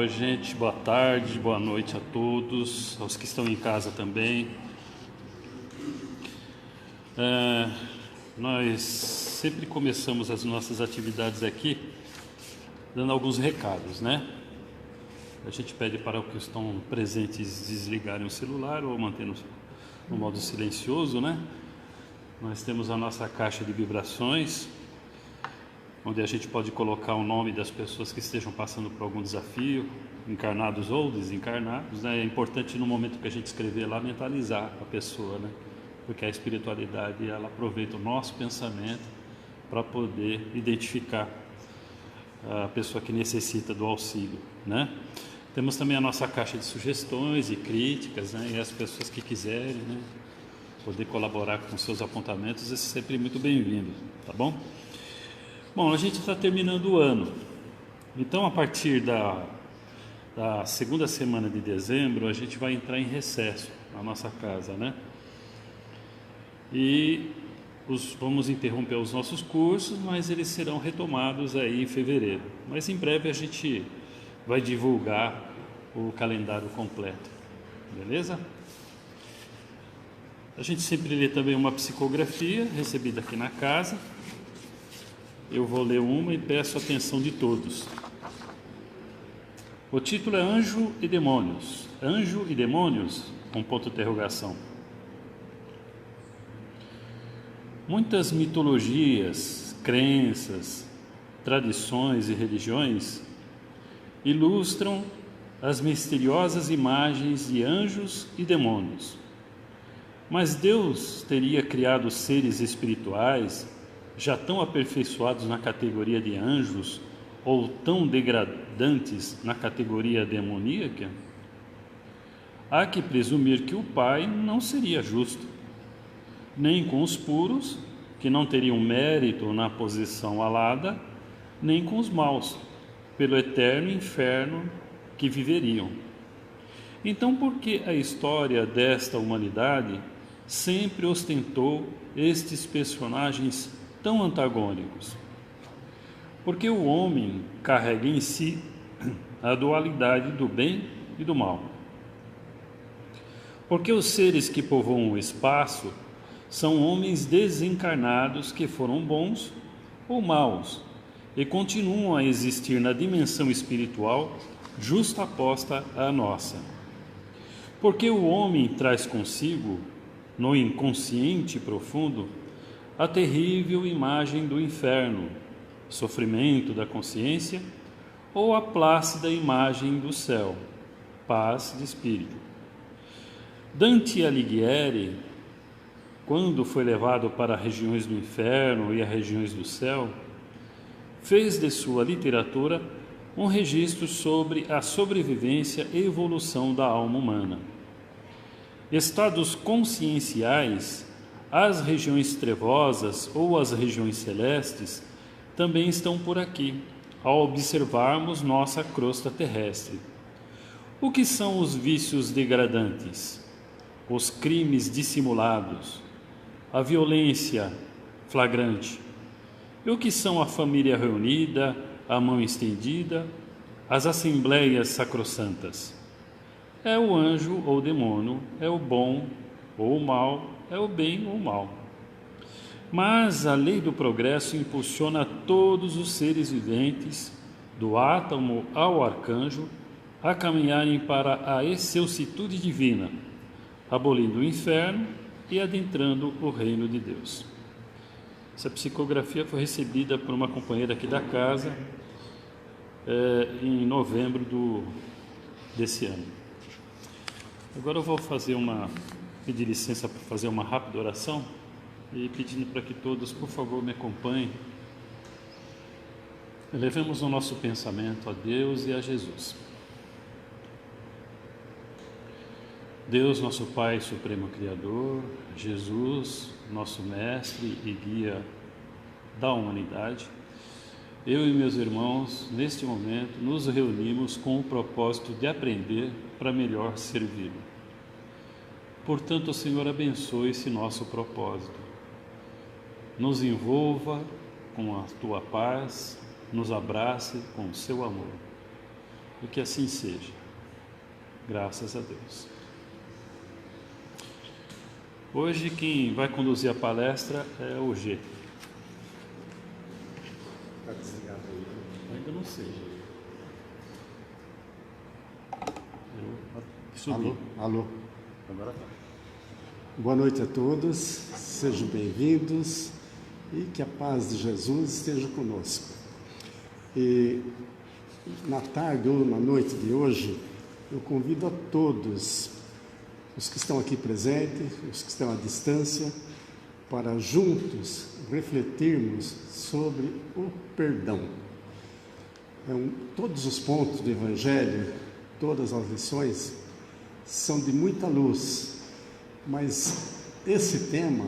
Oi, gente, boa tarde, boa noite a todos, aos que estão em casa também. Nós sempre começamos as nossas atividades aqui dando alguns recados, né? A gente pede para os que estão presentes desligarem o celular ou mantendo no modo silencioso, né? Nós temos a nossa caixa de vibrações, onde a gente pode colocar o nome das pessoas que estejam passando por algum desafio, encarnados ou desencarnados, né? É importante no momento que a gente escrever lá mentalizar a pessoa, né? Porque a espiritualidade ela aproveita o nosso pensamento para poder identificar a pessoa que necessita do auxílio, né? Temos também a nossa caixa de sugestões e críticas, né? E as pessoas que quiserem, né, poder colaborar com seus apontamentos é sempre muito bem-vindo, tá bom? Bom, a gente está terminando o ano, então a partir da segunda semana de dezembro a gente vai entrar em recesso na nossa casa, né? E vamos interromper os nossos cursos, mas eles serão retomados aí em fevereiro. Mas em breve a gente vai divulgar o calendário completo, beleza? A gente sempre lê também uma psicografia recebida aqui na casa. Eu vou ler uma e peço a atenção de todos. O título é Anjo e Demônios. Anjo e Demônios? Com ponto de interrogação. Muitas mitologias, crenças, tradições e religiões ilustram as misteriosas imagens de anjos e demônios. Mas Deus teria criado seres espirituais já tão aperfeiçoados na categoria de anjos ou tão degradantes na categoria demoníaca? Há que presumir que o Pai não seria justo, nem com os puros, que não teriam mérito na posição alada, nem com os maus, pelo eterno inferno que viveriam. Então, por que a história desta humanidade sempre ostentou estes personagens tão antagônicos? Porque o homem carrega em si a dualidade do bem e do mal. Porque os seres que povoam o espaço são homens desencarnados que foram bons ou maus e continuam a existir na dimensão espiritual justaposta à nossa. Porque o homem traz consigo, no inconsciente profundo, a terrível imagem do inferno, sofrimento da consciência, ou a plácida imagem do céu, paz de espírito. Dante Alighieri, quando foi levado para as regiões do inferno e as regiões do céu, fez de sua literatura um registro sobre a sobrevivência e evolução da alma humana. Estados conscienciais, as regiões trevosas ou as regiões celestes, também estão por aqui, ao observarmos nossa crosta terrestre. O que são os vícios degradantes? Os crimes dissimulados? A violência flagrante? E o que são a família reunida, a mão estendida, as assembleias sacrossantas? É o anjo ou demônio, é o bom ou o mal, é o bem ou o mal. Mas a lei do progresso impulsiona todos os seres viventes, do átomo ao arcanjo, a caminharem para a excelsitude divina, abolindo o inferno e adentrando o reino de Deus. Essa psicografia foi recebida por uma companheira aqui da casa em novembro desse ano. Agora eu vou pedir licença para fazer uma rápida oração e pedindo para que todos, por favor, me acompanhem. Elevemos o nosso pensamento a Deus e a Jesus. Deus, nosso Pai Supremo Criador, Jesus, nosso Mestre e Guia da humanidade, eu e meus irmãos, neste momento, nos reunimos com o propósito de aprender para melhor servi-lo. Portanto, Senhor, abençoe esse nosso propósito. Nos envolva com a Tua paz, nos abrace com o Seu amor. E que assim seja. Graças a Deus. Hoje quem vai conduzir a palestra é o G. Está desligado aí? Ainda não sei. Eu subi. Alô? Agora tá. Boa noite a todos, sejam bem-vindos e que a paz de Jesus esteja conosco. E na tarde ou na noite de hoje, eu convido a todos, os que estão aqui presentes, os que estão à distância, para juntos refletirmos sobre o perdão. Todos os pontos do Evangelho, todas as lições, são de muita luz, mas esse tema,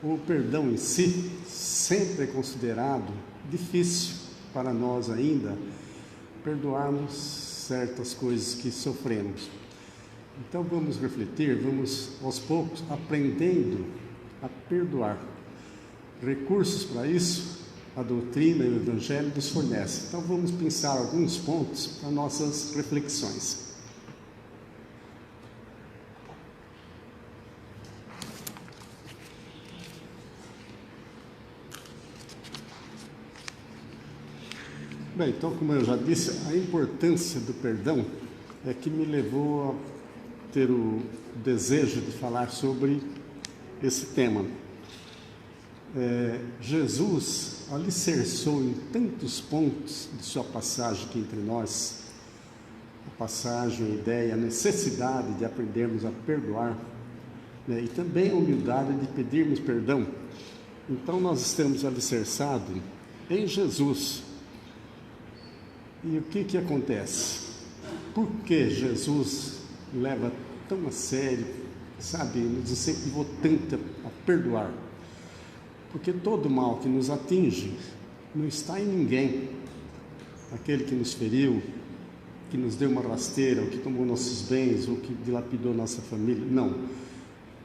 o perdão em si, sempre é considerado difícil para nós ainda perdoarmos certas coisas que sofremos. Então vamos refletir, vamos aos poucos aprendendo a perdoar. Recursos para isso, a doutrina e o Evangelho nos fornecem. Então vamos pensar alguns pontos para nossas reflexões. Bem, então, como eu já disse, a importância do perdão é que me levou a ter o desejo de falar sobre esse tema. Jesus alicerçou em tantos pontos de sua passagem aqui entre nós, a passagem, a ideia, a necessidade de aprendermos a perdoar, né, e também a humildade de pedirmos perdão. Então, nós estamos alicerçados em Jesus. E o que acontece? Por que Jesus leva tão a sério, sabe, nos incentivou tanto a perdoar? Porque todo mal que nos atinge não está em ninguém. Aquele que nos feriu, que nos deu uma rasteira, ou que tomou nossos bens, ou que dilapidou nossa família. Não.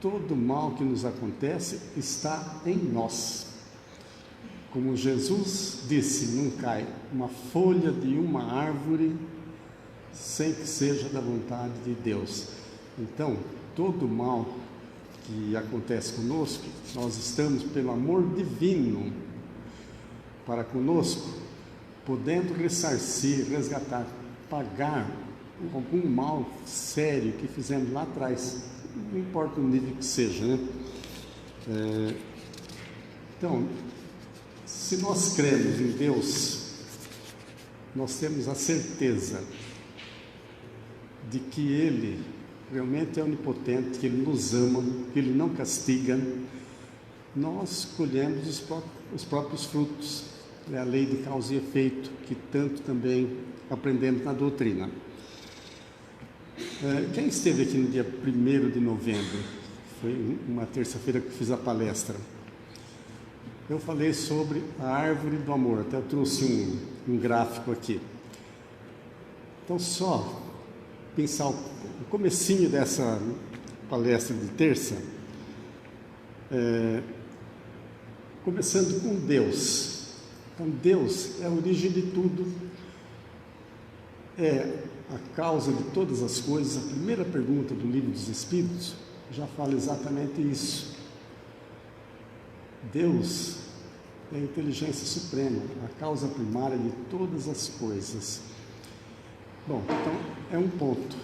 Todo mal que nos acontece está em nós. Como Jesus disse, não cai uma folha de uma árvore sem que seja da vontade de Deus. Então, todo mal que acontece conosco, nós estamos pelo amor divino para conosco, podendo ressarcir, resgatar, pagar algum mal sério que fizemos lá atrás, não importa o nível que seja, né? Então, se nós cremos em Deus, nós temos a certeza de que Ele realmente é onipotente, que Ele nos ama, que Ele não castiga. Nós colhemos os próprios frutos, é a lei de causa e efeito, que tanto também aprendemos na doutrina. Quem esteve aqui no dia 1º de novembro, foi uma terça-feira que eu fiz a palestra, eu falei sobre a árvore do amor, até eu trouxe um gráfico aqui. Então, só pensar o comecinho dessa palestra de terça, começando com Deus. Então, Deus é a origem de tudo, é a causa de todas as coisas. A primeira pergunta do Livro dos Espíritos já fala exatamente isso. Deus é a inteligência suprema, a causa primária de todas as coisas. Bom, então é um ponto.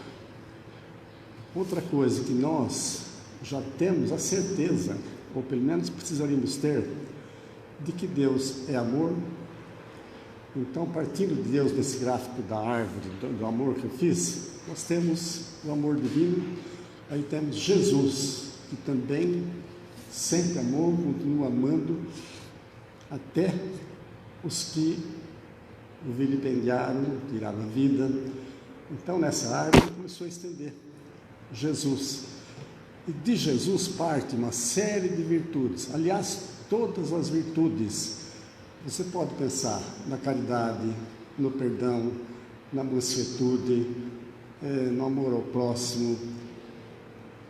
Outra coisa que nós já temos a certeza, ou pelo menos precisaríamos ter, de que Deus é amor. Então, partindo de Deus nesse gráfico da árvore, do amor que eu fiz, nós temos o amor divino, aí temos Jesus, que também sempre amou, continua amando, até os que o vilipendiaram, tiraram a vida. Então, nessa árvore começou a estender Jesus. E de Jesus parte uma série de virtudes. Aliás, todas as virtudes. Você pode pensar na caridade, no perdão, na mansuetude, no amor ao próximo.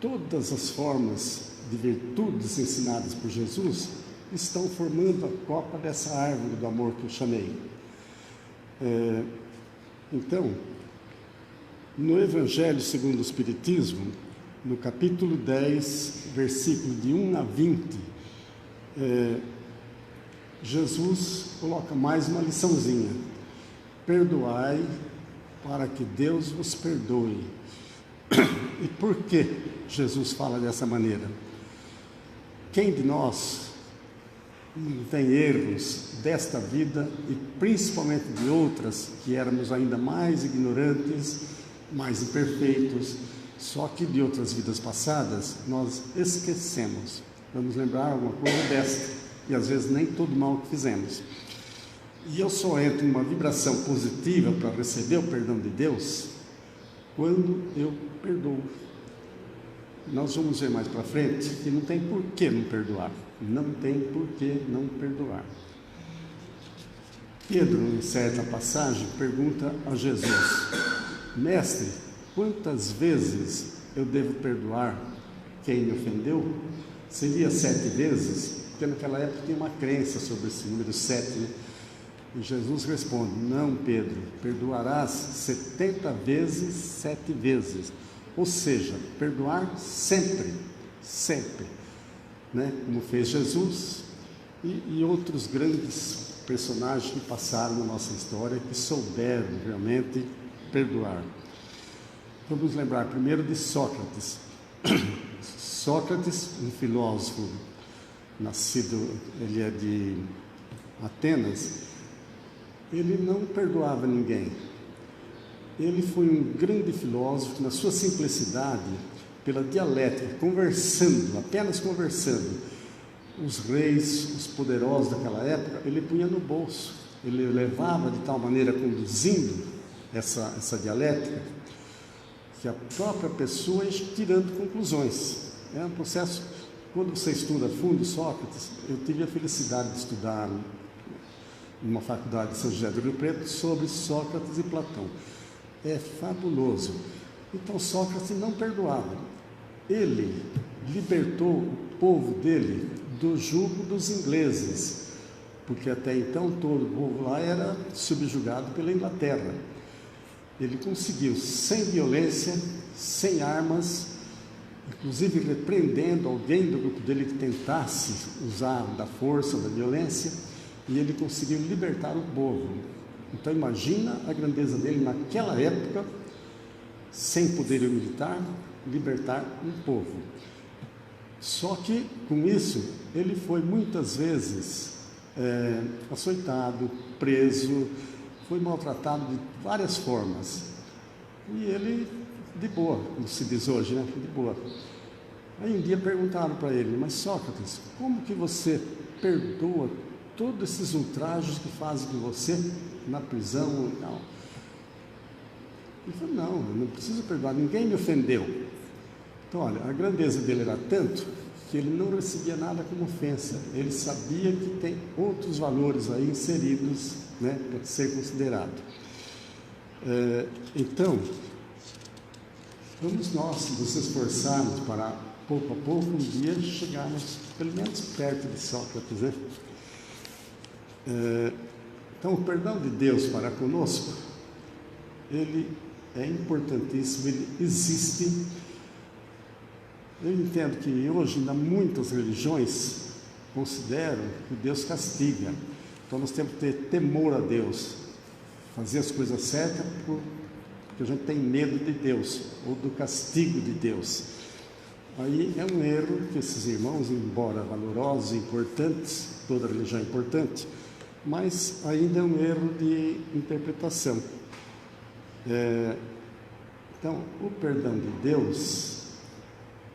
Todas as formas de virtudes ensinadas por Jesus estão formando a copa dessa árvore do amor que eu chamei. Então, No Evangelho segundo o Espiritismo, no capítulo 10, versículo de 1 a 20, Jesus coloca mais uma liçãozinha: perdoai para que Deus vos perdoe. E por que Jesus fala dessa maneira? Quem de nós não tem erros desta vida e principalmente de outras que éramos ainda mais ignorantes, mais imperfeitos, só que de outras vidas passadas nós esquecemos. Vamos lembrar alguma coisa desta e às vezes nem todo mal que fizemos. E eu só entro em uma vibração positiva para receber o perdão de Deus quando eu perdoo. Nós vamos ver mais para frente que não tem por que não perdoar. Não tem por que não perdoar. Pedro, em certa passagem, pergunta a Jesus: Mestre, quantas vezes eu devo perdoar quem me ofendeu? Seria 7 vezes? Porque naquela época tinha uma crença sobre esse número 7, né? E Jesus responde: não, Pedro, perdoarás 70 vezes 7 vezes. Ou seja, perdoar sempre, sempre, né? Como fez Jesus e outros grandes personagens que passaram na nossa história, que souberam realmente perdoar. Vamos lembrar primeiro de Sócrates. Sócrates, um filósofo nascido, ele é de Atenas, ele não perdoava ninguém. Ele foi um grande filósofo, na sua simplicidade, pela dialética, conversando, apenas conversando. Os reis, os poderosos daquela época, ele punha no bolso. Ele levava de tal maneira, conduzindo essa dialética, que a própria pessoa ia tirando conclusões. É um processo, quando você estuda a fundo Sócrates, eu tive a felicidade de estudar numa faculdade de São José do Rio Preto sobre Sócrates e Platão. É fabuloso. Então Sócrates não perdoava. Ele libertou o povo dele do jugo dos ingleses, porque até então todo o povo lá era subjugado pela Inglaterra. Ele conseguiu, sem violência, sem armas, inclusive repreendendo alguém do grupo dele que tentasse usar da força, da violência, e ele conseguiu libertar o povo. Então imagina a grandeza dele naquela época, sem poderio militar, libertar um povo. Só que com isso ele foi muitas vezes açoitado, preso, foi maltratado de várias formas. E ele, de boa, como se diz hoje, né? De boa. Aí um dia perguntaram para ele: mas Sócrates, como que você perdoa todos esses ultrajes que fazem com você na prisão? Não. Ele falou: não, eu não preciso perdoar, ninguém me ofendeu. Então, olha, a grandeza dele era tanto que ele não recebia nada como ofensa. Ele sabia que tem outros valores aí inseridos, né, para ser considerado. Então, vamos nós nos esforçarmos para, pouco a pouco, um dia chegarmos pelo menos perto de Sócrates, né? Então, o perdão de Deus para conosco, ele é importantíssimo, ele existe. Eu entendo que hoje, ainda muitas religiões consideram que Deus castiga. Então, nós temos que ter temor a Deus, fazer as coisas certas, porque a gente tem medo de Deus, ou do castigo de Deus. Aí é um erro que esses irmãos, embora valorosos e importantes, toda religião é importante, mas ainda é um erro de interpretação. Então, o perdão de Deus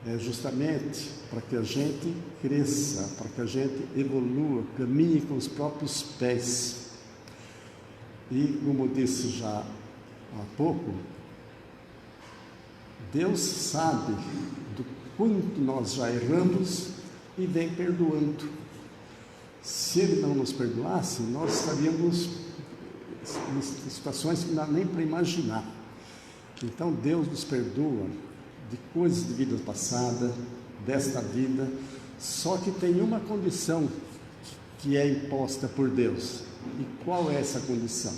é justamente para que a gente cresça, para que a gente evolua, caminhe com os próprios pés. E, como eu disse já há pouco, Deus sabe do quanto nós já erramos e vem perdoando. Se Ele não nos perdoasse, nós estaríamos em situações que não dá nem para imaginar. Então Deus nos perdoa de coisas de vida passada, desta vida, só que tem uma condição que é imposta por Deus. E qual é essa condição?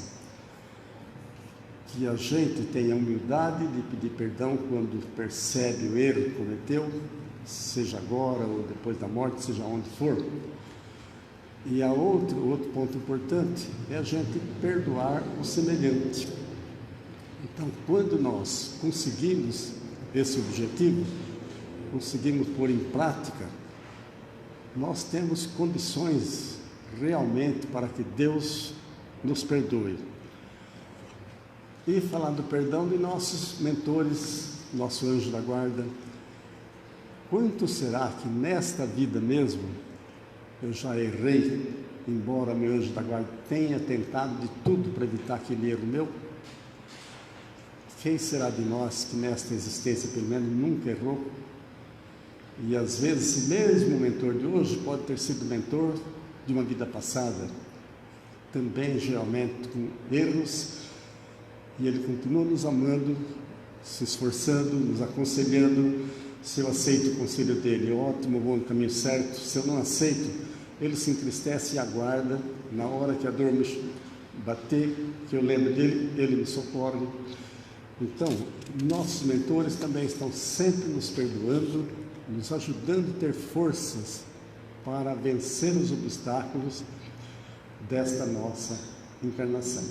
que a gente tenha a humildade de pedir perdão quando percebe o erro que cometeu, seja agora ou depois da morte, seja onde for. E outro ponto importante é a gente perdoar o semelhante. Então, quando nós conseguimos esse objetivo, conseguimos pôr em prática, nós temos condições realmente para que Deus nos perdoe. E falar do perdão de nossos mentores, nosso anjo da guarda. Quanto será que nesta vida mesmo eu já errei, embora meu anjo da guarda tenha tentado de tudo para evitar aquele erro meu? Quem será de nós que nesta existência pelo menos nunca errou? E às vezes esse mesmo mentor de hoje pode ter sido mentor de uma vida passada, também geralmente com erros, e ele continua nos amando, se esforçando, nos aconselhando. Se eu aceito o conselho dele, ótimo, vou no caminho certo. Se eu não aceito, ele se entristece e aguarda. Na hora que a dor me bater, que eu lembro dele, ele me socorre. Então, nossos mentores também estão sempre nos perdoando, nos ajudando a ter forças para vencer os obstáculos desta nossa encarnação.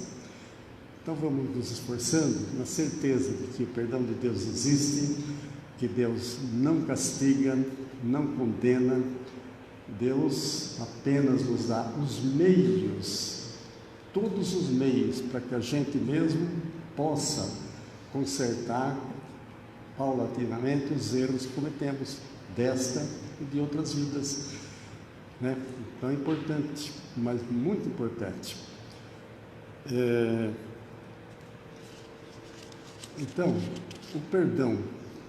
Então vamos nos esforçando na certeza de que o perdão de Deus existe, que Deus não castiga, não condena. Deus apenas nos dá os meios, todos os meios, para que a gente mesmo possa consertar paulatinamente os erros que cometemos desta e de outras vidas, né? Então é importante, mas muito importante. Então, o perdão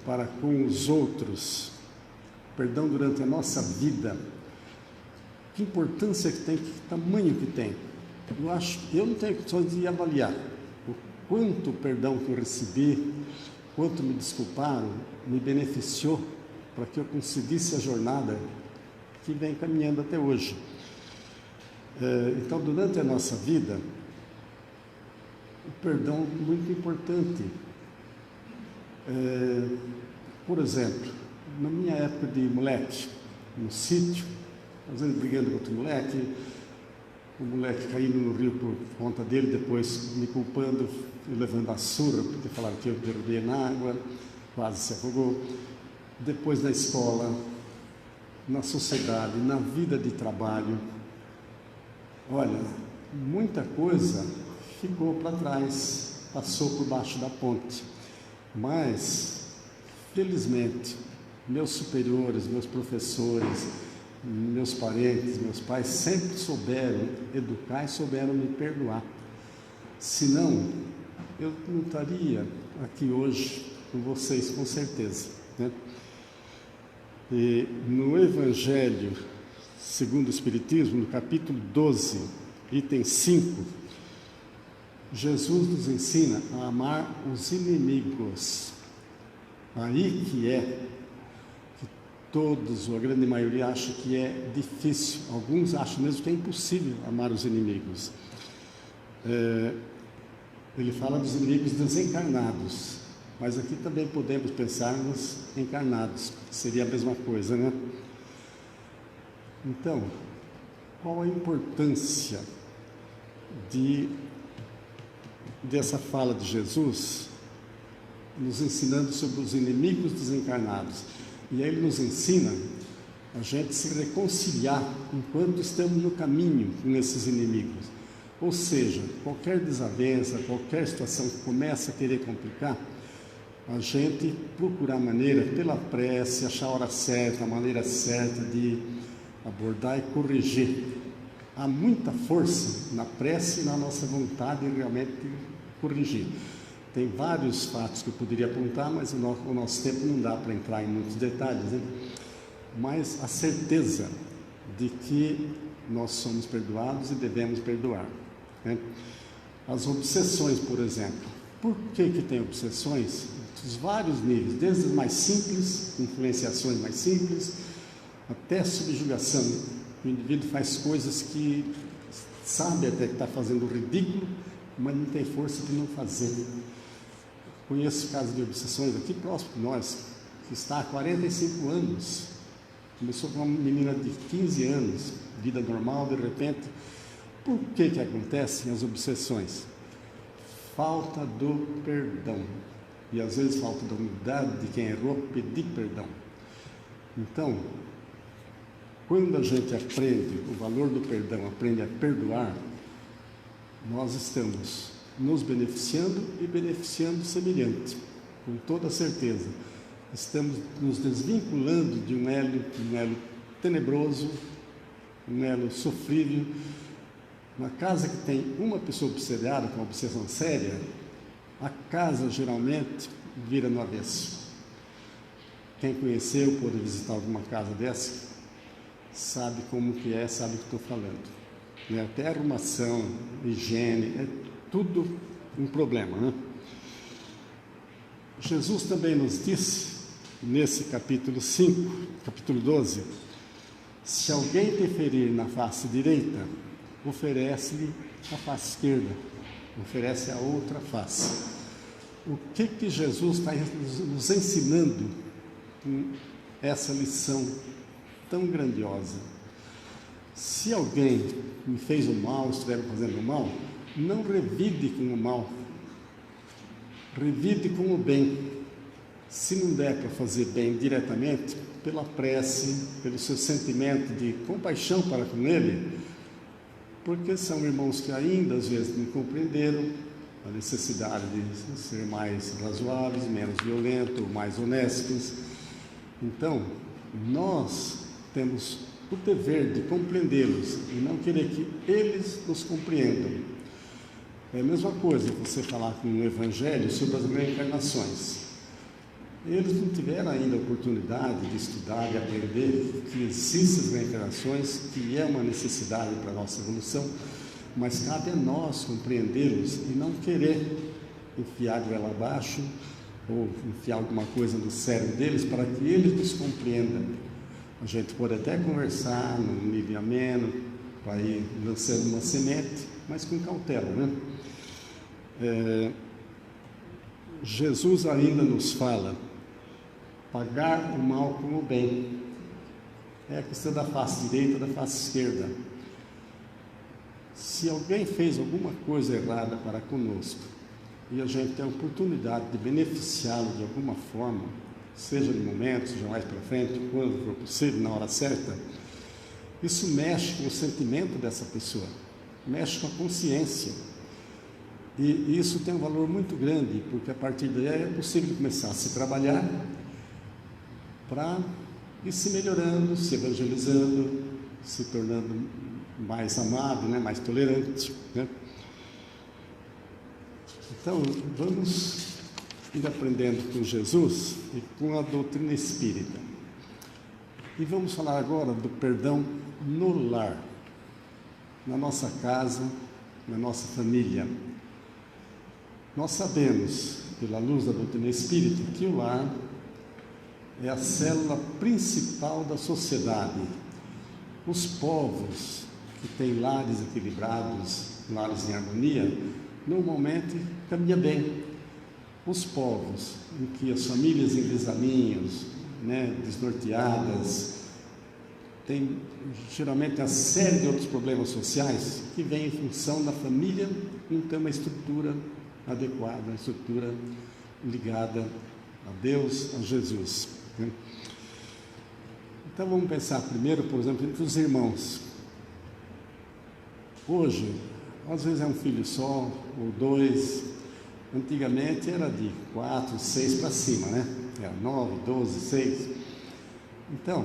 para com os outros, perdão durante a nossa vida, que importância que tem, que tamanho que tem. Eu não tenho condições de avaliar o quanto o perdão que eu recebi, quanto me desculparam, me beneficiou para que eu conseguisse a jornada que vem caminhando até hoje. Então, durante a nossa vida, o perdão é muito importante. Por exemplo, na minha época de moleque, no sítio, às vezes brigando com outro moleque, o moleque caindo no rio por conta dele, depois me culpando, levando a surra, porque falaram que eu derrubei na água, quase se afogou. Depois na escola, na sociedade, na vida de trabalho, olha, muita coisa ficou para trás, passou por baixo da ponte. Mas, felizmente, meus superiores, meus professores, meus parentes, meus pais sempre souberam educar e souberam me perdoar. Senão, eu não estaria aqui hoje com vocês, com certeza, né? E no Evangelho segundo o Espiritismo, no capítulo 12, item 5, Jesus nos ensina a amar os inimigos. Aí que todos, ou a grande maioria, acha que é difícil. Alguns acham mesmo que é impossível amar os inimigos. Ele fala dos inimigos desencarnados, mas aqui também podemos pensar nos encarnados, que seria a mesma coisa, né? Então, qual a importância dessa fala de Jesus, nos ensinando sobre os inimigos desencarnados? E aí ele nos ensina a gente se reconciliar enquanto estamos no caminho com esses inimigos. Ou seja, qualquer desavença, qualquer situação que começa a querer complicar, a gente procurar maneira, pela prece, achar a hora certa, a maneira certa de abordar e corrigir. Há muita força na prece e na nossa vontade de realmente corrigir. Tem vários fatos que eu poderia apontar, mas o nosso tempo não dá para entrar em muitos detalhes, né? Mas a certeza de que nós somos perdoados e devemos perdoar, né? As obsessões, por exemplo. Por que tem obsessões? Dos vários níveis, desde as mais simples, influenciações mais simples, até subjugação. O indivíduo faz coisas que sabe até que está fazendo ridículo, mas não tem força de não fazer. Conheço casos de obsessões aqui próximo de nós, que está há 45 anos. Começou com uma menina de 15 anos, vida normal, de repente. Por que acontecem as obsessões? Falta do perdão. E às vezes falta da humildade de quem errou pedir perdão. Então, quando a gente aprende o valor do perdão, aprende a perdoar, nós estamos nos beneficiando e beneficiando o semelhante, com toda certeza. Estamos nos desvinculando de um elo tenebroso, um elo sofrível. Uma casa que tem uma pessoa obsediada com uma obsessão séria, a casa geralmente vira no avesso. Quem conheceu, pôde visitar alguma casa dessa, sabe como que é, sabe o que estou falando. Até arrumação, higiene, é tudo um problema, né? Jesus também nos disse, nesse capítulo 5, capítulo 12, se alguém te ferir na face direita, oferece-lhe a face esquerda, oferece a outra face. O que Jesus está nos ensinando com essa lição tão grandiosa? Se alguém me fez o mal, estiver fazendo o mal, não revide com o mal, revide com o bem. Se não der para fazer bem diretamente, pela prece, pelo seu sentimento de compaixão para com ele, porque são irmãos que ainda às vezes não compreenderam a necessidade de ser mais razoáveis, menos violentos, mais honestos. Então, nós temos o dever de compreendê-los e não querer que eles nos compreendam. É a mesma coisa você falar com o Evangelho sobre as reencarnações. Eles não tiveram ainda a oportunidade de estudar e aprender que existem as reencarnações, que é uma necessidade para a nossa evolução, mas cabe a nós compreendê-los e não querer enfiar goela abaixo ou enfiar alguma coisa no cérebro deles para que eles nos compreendam. A gente pode até conversar num nível ameno, para ir lançando uma semente, mas com cautela, né? Jesus ainda nos fala pagar o mal com o bem. É a questão da face direita, da face esquerda. Se alguém fez alguma coisa errada para conosco e a gente tem a oportunidade de beneficiá-lo de alguma forma, seja no momento, seja mais para frente, quando for possível, na hora certa, isso mexe com o sentimento dessa pessoa, mexe com a consciência. E isso tem um valor muito grande, porque a partir daí é possível começar a se trabalhar para ir se melhorando, se evangelizando, se tornando mais amável, né? Mais tolerante, né? Então, vamos ir aprendendo com Jesus e com a doutrina espírita. E vamos falar agora do perdão no lar, na nossa casa, na nossa família. Nós sabemos, pela luz da doutrina espírita, que o lar é a célula principal da sociedade. Os povos que têm lares equilibrados, lares em harmonia, normalmente caminha bem. Os povos em que as famílias em desalinhos, né, desnorteadas, tem geralmente uma série de outros problemas sociais que vêm em função da família não ter uma estrutura adequada, uma estrutura ligada a Deus, a Jesus, né? Então vamos pensar primeiro, por exemplo, entre os irmãos. Hoje, às vezes é um filho só, ou dois. Antigamente era de 4, 6 para cima, né? Era 9, 12, 6. Então,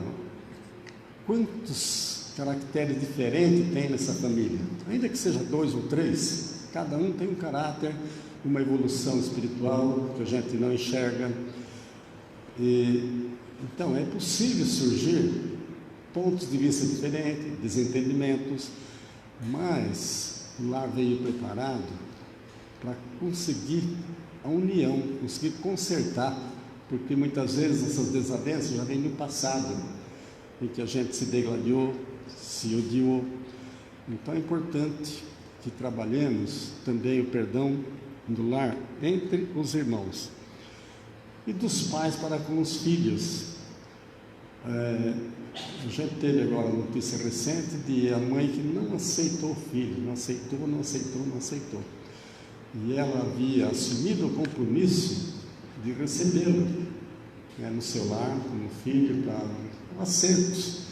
quantos caracteres diferentes tem nessa família? Ainda que seja 2 ou 3, cada um tem um caráter, uma evolução espiritual que a gente não enxerga. Então, é possível surgir pontos de vista diferentes, desentendimentos, mas o lar veio preparado para conseguir a união, conseguir consertar, porque muitas vezes essas desavenças já vêm do passado, em que a gente se degladiou, se odiou. Então é importante que trabalhemos também o perdão do lar entre os irmãos e dos pais para com os filhos. A gente teve agora uma notícia recente de a mãe que não aceitou o filho, não aceitou. E ela havia assumido o compromisso de recebê-lo, né, no seu lar, como filho, para acertos.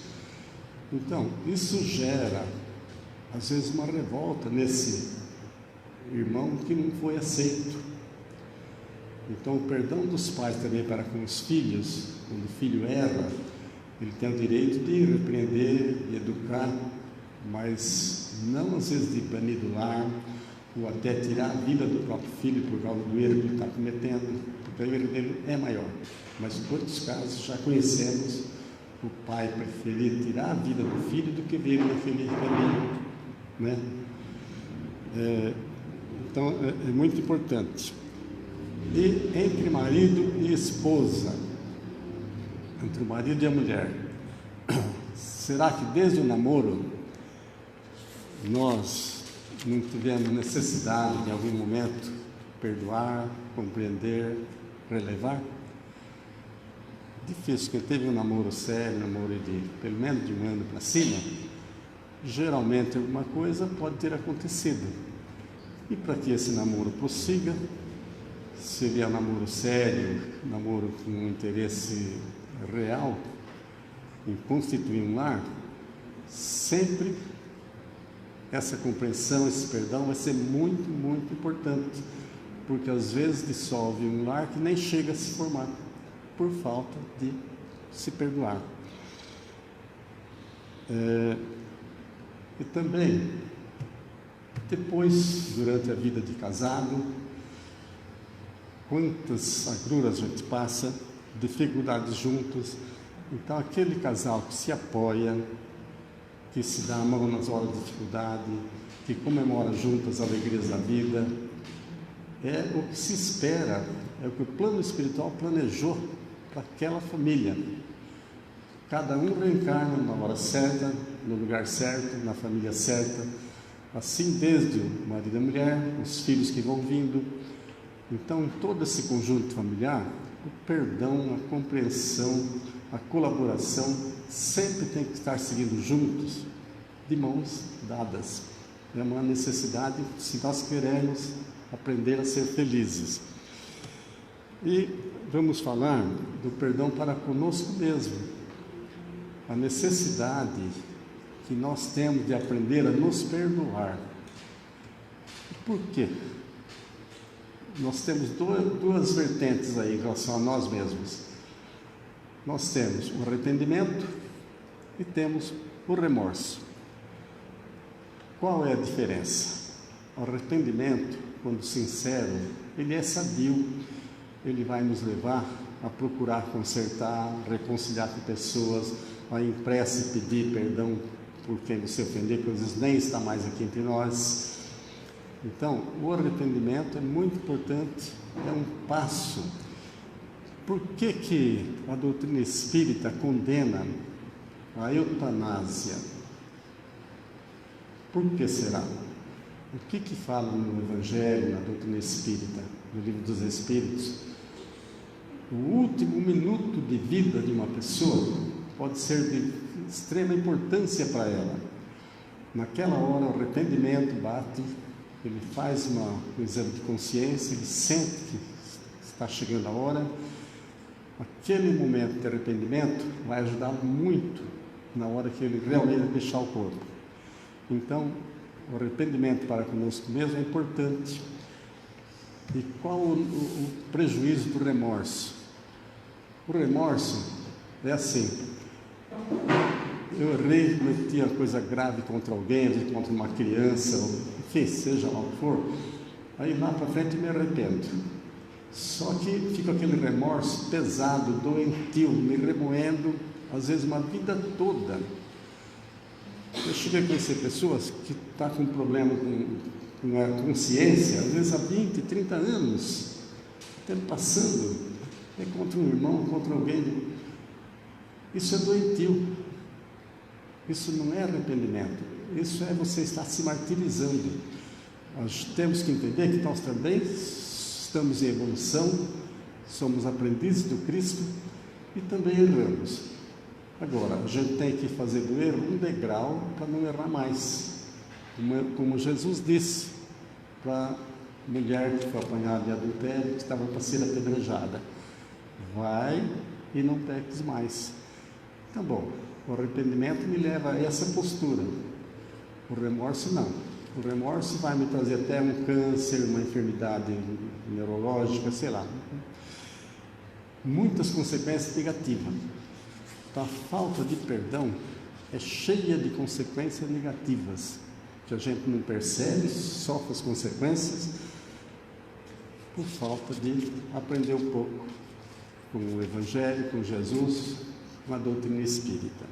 Então, isso gera, às vezes, uma revolta nesse irmão que não foi aceito. Então, o perdão dos pais também para com os filhos, quando o filho erra, ele tem o direito de repreender e educar, mas não às vezes de banir do lar, ou até tirar a vida do próprio filho por causa do erro que ele está cometendo, porque o erro dele é maior. Mas em quantos casos já conhecemos o pai preferir tirar a vida do filho do que ver naquele caminho, né? Então é muito importante. E entre marido e esposa, entre o marido e a mulher, será que desde o namoro nós não tivemos necessidade de, em algum momento, perdoar, compreender, relevar? Difícil, porque teve um namoro sério, namoro de pelo menos de 1 ano para cima, geralmente alguma coisa pode ter acontecido. E para que esse namoro prossiga, seria um namoro sério, namoro com um interesse real em constituir um lar, sempre essa compreensão, esse perdão vai ser muito, muito importante, porque às vezes dissolve um lar que nem chega a se formar, por falta de se perdoar. E também, depois, durante a vida de casado, quantas agruras a gente passa, dificuldades juntos. Então, aquele casal que se apoia, que se dá a mão nas horas de dificuldade, que comemora juntas as alegrias da vida, é o que se espera, é o que o plano espiritual planejou para aquela família. Cada um reencarna na hora certa, no lugar certo, na família certa, assim desde o marido e a mulher, os filhos que vão vindo. Então, em todo esse conjunto familiar, o perdão, a compreensão, a colaboração sempre tem que estar seguindo juntos, de mãos dadas. É uma necessidade se nós queremos aprender a ser felizes. E vamos falar do perdão para conosco mesmo. A necessidade que nós temos de aprender a nos perdoar. Por quê? Nós temos duas vertentes aí em relação a nós mesmos. Nós temos o arrependimento e temos o remorso. Qual é a diferença? O arrependimento, quando sincero, ele é sadio, ele vai nos levar a procurar consertar, reconciliar com pessoas, a em prece pedir perdão por quem você ofendeu, que às vezes nem está mais aqui entre nós. Então, o arrependimento é muito importante, é um passo. Por que a doutrina espírita condena a eutanásia? Por que será? O que fala no Evangelho, na doutrina espírita, no Livro dos Espíritos? O último minuto de vida de uma pessoa pode ser de extrema importância para ela. Naquela hora, o arrependimento bate, ele faz um exame de consciência, ele sente que está chegando a hora. Aquele momento de arrependimento vai ajudar muito na hora que ele realmente deixar o corpo. Então, o arrependimento para conosco mesmo é importante. E qual o prejuízo do remorso? O remorso é assim: eu errei, cometi uma coisa grave contra alguém, contra uma criança, enfim, seja lá o que for, aí lá para frente me arrependo. Só que fica aquele remorso pesado, doentio, me remoendo, às vezes uma vida toda. Eu cheguei a conhecer pessoas que estão com problema com a consciência, às vezes há 20, 30 anos, o tempo passando, é contra um irmão, contra alguém. Isso é doentio. Isso não é arrependimento. isso é você estar se martirizando. Nós temos que entender que nós também estamos em evolução, somos aprendizes do Cristo e também erramos. Agora, a gente tem que fazer do erro um degrau para não errar mais. Como Jesus disse para a mulher que foi apanhada de adultério, que estava para ser apedrejada: vai e não peques mais. Tá bom, o arrependimento me leva a essa postura. O remorso não. O remorso vai me trazer até um câncer, uma enfermidade neurológica, sei lá. Muitas consequências negativas. Então, a falta de perdão é cheia de consequências negativas, que a gente não percebe, sofre as consequências por falta de aprender um pouco com o Evangelho, com Jesus, com a doutrina espírita.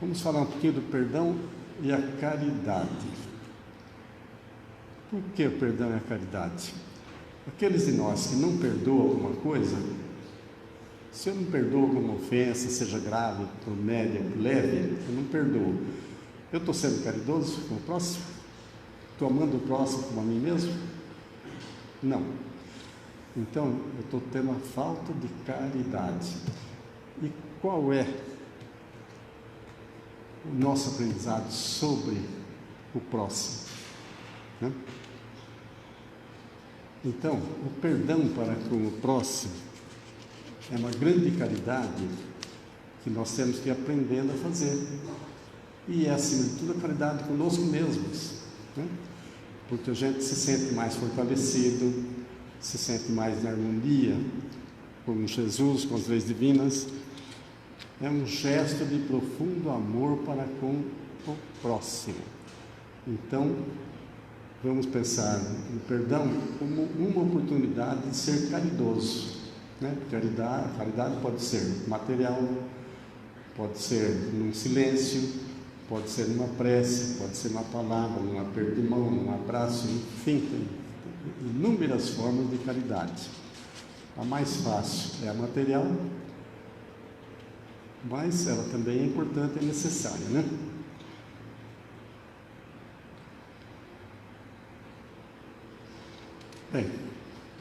Vamos falar um pouquinho do perdão e a caridade. Por que o perdão e a caridade? Aqueles de nós que não perdoam alguma coisa, se eu não perdoo alguma ofensa, seja grave, por média, por leve, eu não perdoo. Eu estou sendo caridoso com o próximo? Estou amando o próximo como a mim mesmo? Não. Então, eu estou tendo a falta de caridade. E qual é o nosso aprendizado sobre o próximo? Né? Então, o perdão para com o próximo é uma grande caridade que nós temos que ir aprendendo a fazer. E é, acima de tudo, a caridade conosco mesmos, né? Porque a gente se sente mais fortalecido, se sente mais em harmonia com Jesus, com as leis divinas. É um gesto de profundo amor para com o próximo. Então, vamos pensar no perdão como uma oportunidade de ser caridoso, né? Caridade pode ser material, pode ser num silêncio, pode ser numa prece, pode ser numa palavra, num aperto de mão, num abraço, enfim, tem inúmeras formas de caridade. A mais fácil é a material, mas ela também é importante e necessária, né? Bem,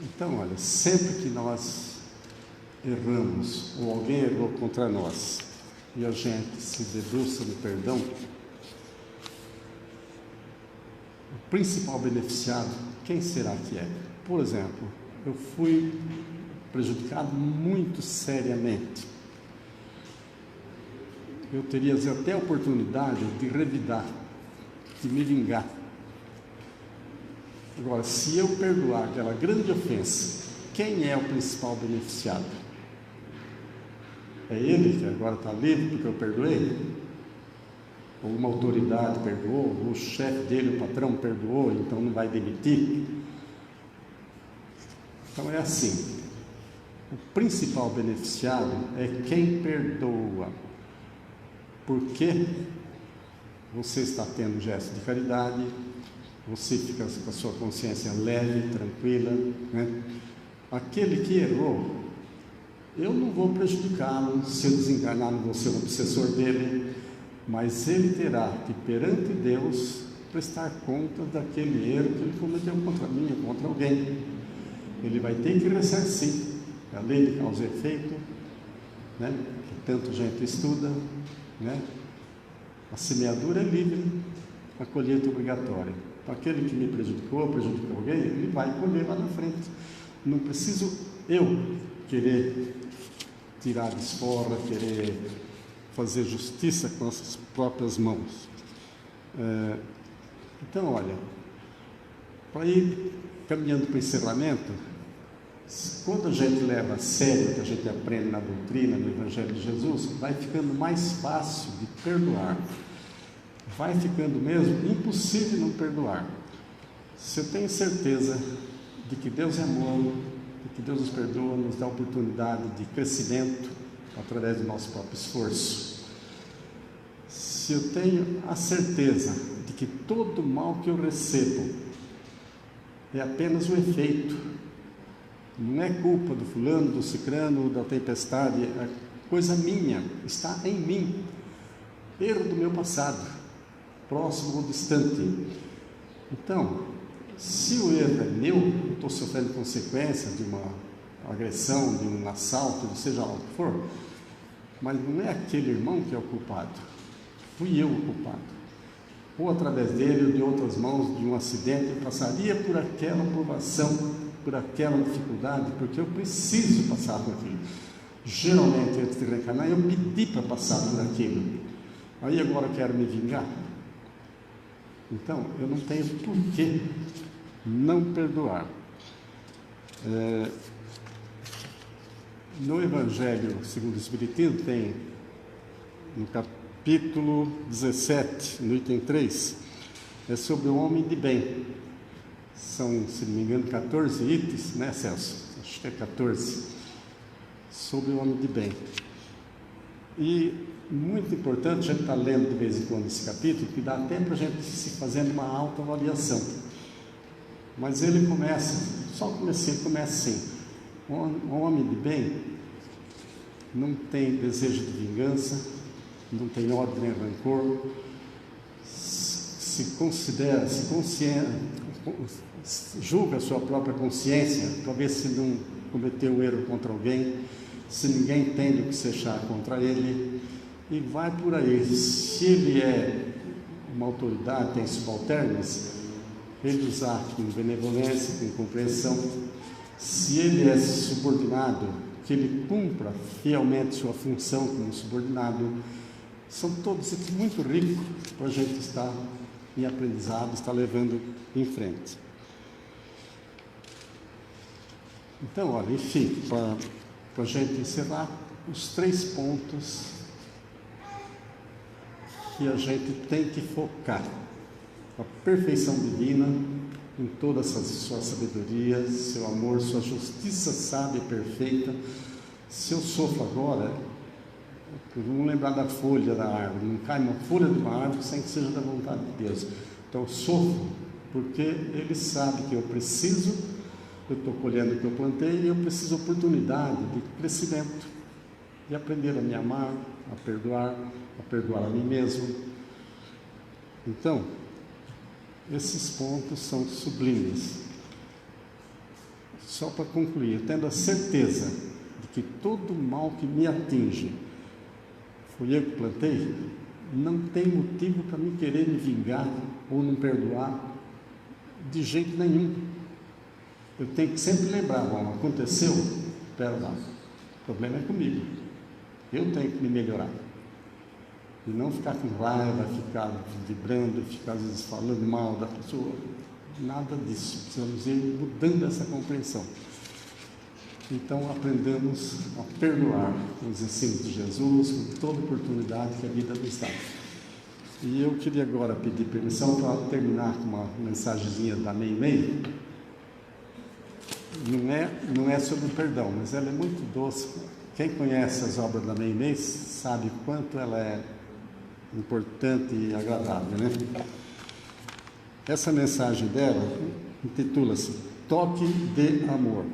então, olha, sempre que nós erramos, ou alguém errou contra nós, e a gente se debruça no perdão, o principal beneficiado, quem será que é? Por exemplo, eu fui prejudicado muito seriamente. Eu teria até a oportunidade de revidar, de me vingar. Agora, se eu perdoar aquela grande ofensa, quem é o principal beneficiado? É ele que agora está livre porque eu perdoei? Ou uma autoridade perdoou? Ou o chefe dele, o patrão, perdoou, então não vai demitir? Então é assim, o principal beneficiado é quem perdoa. Porque você está tendo um gesto de caridade, você fica com a sua consciência leve, tranquila, né? Aquele que errou, eu não vou prejudicá-lo, se eu desencarnar não vou ser o obsessor dele, mas ele terá que, perante Deus, prestar conta daquele erro que ele cometeu contra mim ou contra alguém. Ele vai ter que ressarcir a lei de causa e efeito, né? Que tanta gente estuda, né? A semeadura é livre, a colheita é obrigatória. Então, aquele que me prejudicou alguém, ele vai colher lá na frente. Não preciso eu querer tirar de esforra, querer fazer justiça com as próprias mãos. Então, olha, para ir caminhando para o encerramento, quando a gente leva a sério o que a gente aprende na doutrina, no Evangelho de Jesus, vai ficando mais fácil de perdoar. Vai ficando mesmo impossível não perdoar. Se eu tenho certeza de que Deus é amor, de que Deus nos perdoa, nos dá oportunidade de crescimento através do nosso próprio esforço. Se eu tenho a certeza de que todo mal que eu recebo é apenas um efeito, não é culpa do fulano, do cicrano, da tempestade, é coisa minha, está em mim. erro do meu passado, próximo ou distante. Então, se o erro é meu, eu estou sofrendo consequências de uma agressão, de um assalto, de seja lá o que for, mas não é aquele irmão que é o culpado, fui eu o culpado. Ou através dele ou de outras mãos, de um acidente, eu passaria por aquela provação, por aquela dificuldade, porque eu preciso passar por aquilo. Geralmente, antes de reencarnar, eu pedi para passar por aquilo. Aí agora eu quero me vingar. Então, eu não tenho por que não perdoar. No Evangelho segundo o Espiritismo, tem no capítulo 17, no item 3, é sobre o homem de bem. São, se não me engano, 14 itens, né, Celso? Acho que é 14, sobre o homem de bem. E muito importante, a gente está lendo de vez em quando esse capítulo, que dá até para a gente se fazendo uma autoavaliação. Mas ele começa, só o comecinho, começa assim: o homem de bem não tem desejo de vingança, não tem ódio nem rancor, se considera, julga a sua própria consciência para ver se não cometeu erro contra alguém, se ninguém tem o que se achar contra ele, e vai por aí. Se ele é uma autoridade, tem subalternos, ele usar com benevolência, com compreensão. Se ele é subordinado, que ele cumpra fielmente sua função como subordinado. São todos muito ricos para a gente estar em aprendizado, estar levando em frente. Então, olha, enfim, para a gente encerrar, os 3 pontos que a gente tem que focar: a perfeição divina em toda a sua sabedoria, seu amor, sua justiça sábia e perfeita. Se eu sofro agora, vamos lembrar da folha da árvore, não cai uma folha de uma árvore sem que seja da vontade de Deus. Então eu sofro porque Ele sabe que eu preciso, eu estou colhendo o que eu plantei, e eu preciso de oportunidade de crescimento, de aprender a me amar, a perdoar a mim mesmo. Então, esses pontos são sublimes. Só para concluir, tendo a certeza de que todo mal que me atinge fui eu que plantei, não tem motivo para me querer me vingar ou não perdoar de jeito nenhum. Eu tenho que sempre lembrar: bom, aconteceu, espera lá, o problema é comigo, eu tenho que me melhorar. E não ficar com raiva, ficar vibrando, ficar às vezes falando mal da pessoa. Nada disso. Precisamos ir mudando essa compreensão. Então aprendamos a perdoar com os ensinos de Jesus, com toda oportunidade que a vida nos dá. E eu queria agora pedir permissão para terminar com uma mensagenzinha da Meimei. Não é sobre o perdão, mas ela é muito doce. Quem conhece as obras da Meimei sabe quanto ela é importante e agradável, né? Essa mensagem dela intitula-se Toque de Amor.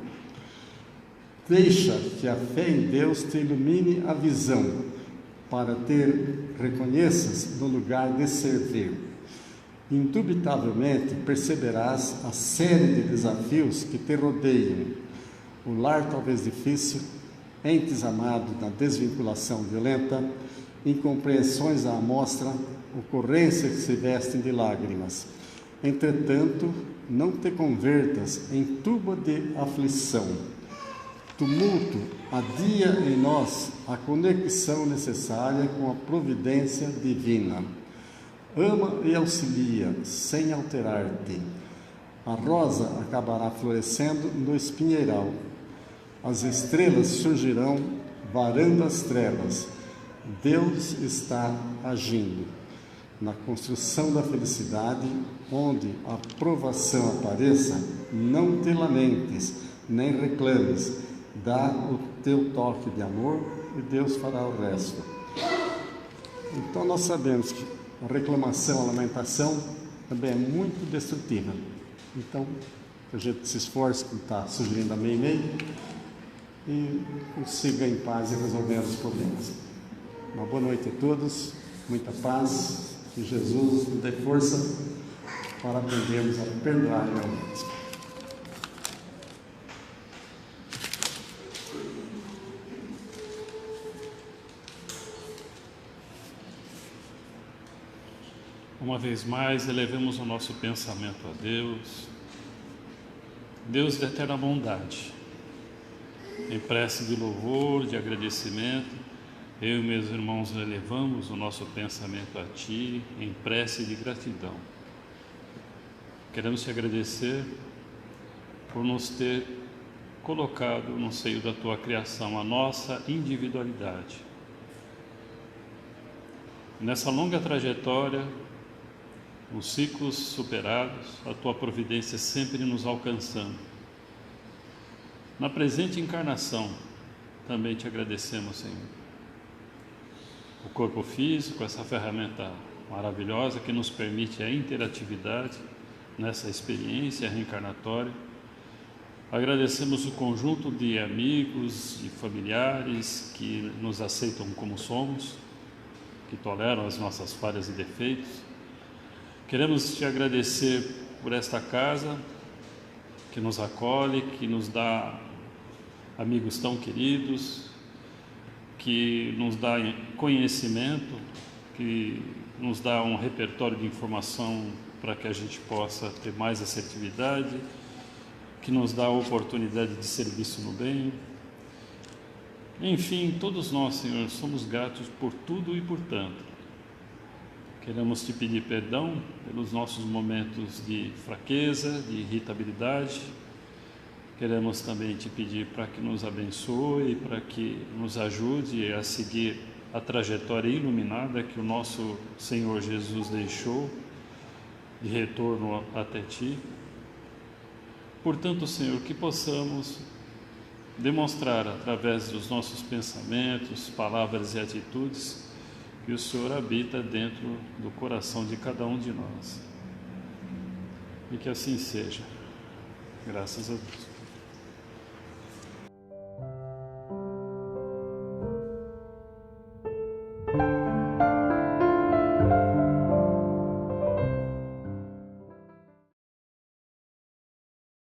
Deixa que a fé em Deus te ilumine a visão, para reconheças no lugar de servir. Indubitavelmente perceberás a série de desafios que te rodeiam, o lar talvez difícil, entes amados na desvinculação violenta, incompreensões à amostra, ocorrências que se vestem de lágrimas. Entretanto, não te convertas em tuba de aflição. Tumulto adia em nós a conexão necessária com a providência divina. Ama e auxilia, sem alterar-te. A rosa acabará florescendo no espinheiral. As estrelas surgirão varando as trevas. Deus está agindo na construção da felicidade. Onde a provação apareça, não te lamentes, nem reclames. Dá o teu toque de amor e Deus fará o resto. Então nós sabemos que a reclamação, a lamentação também é muito destrutiva. Então que a gente se esforce por estar sugerindo a Meimei e consiga em paz e resolver os problemas. Uma boa noite a todos, muita paz, que Jesus nos dê força para aprendermos a perdoar realmente. Uma vez mais, elevemos o nosso pensamento a Deus, Deus de eterna bondade. Em prece de louvor, de agradecimento, eu e meus irmãos elevamos o nosso pensamento a Ti, em prece de gratidão. Queremos Te agradecer por nos ter colocado no seio da Tua criação a nossa individualidade. Nessa longa trajetória, os ciclos superados, a Tua providência sempre nos alcançando. Na presente encarnação, também Te agradecemos, Senhor. O corpo físico, essa ferramenta maravilhosa que nos permite a interatividade nessa experiência reencarnatória. Agradecemos o conjunto de amigos e familiares que nos aceitam como somos, que toleram as nossas falhas e defeitos. Queremos Te agradecer por esta casa que nos acolhe, que nos dá amigos tão queridos, que nos dá conhecimento, que nos dá um repertório de informação para que a gente possa ter mais assertividade, que nos dá a oportunidade de serviço no bem. Enfim, todos nós, Senhor, somos gratos por tudo e por tanto. Queremos Te pedir perdão pelos nossos momentos de fraqueza, de irritabilidade. Queremos também Te pedir para que nos abençoe, para que nos ajude a seguir a trajetória iluminada que o nosso Senhor Jesus deixou de retorno até Ti. Portanto, Senhor, que possamos demonstrar através dos nossos pensamentos, palavras e atitudes que o Senhor habita dentro do coração de cada um de nós. E que assim seja. Graças a Deus.